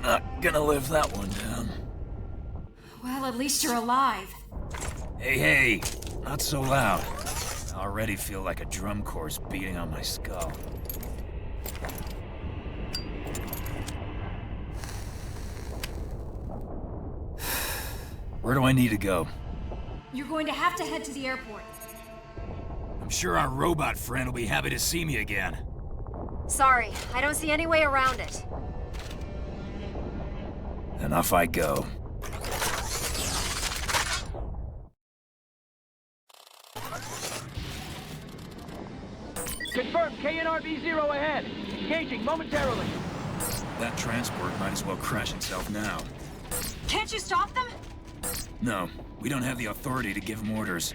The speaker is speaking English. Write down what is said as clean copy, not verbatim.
Not gonna live that one down. Well, at least you're alive. Hey, hey, not so loud. I already feel like a drum corps beating on my skull. Where do I need to go? You're going to have to head to the airport. I'm sure our robot friend will be happy to see me again. Sorry, I don't see any way around it. Then off I go. Confirm KNRB-0 ahead. Engaging momentarily. That transport might as well crash itself now. Can't you stop them? No, we don't have the authority to give them orders.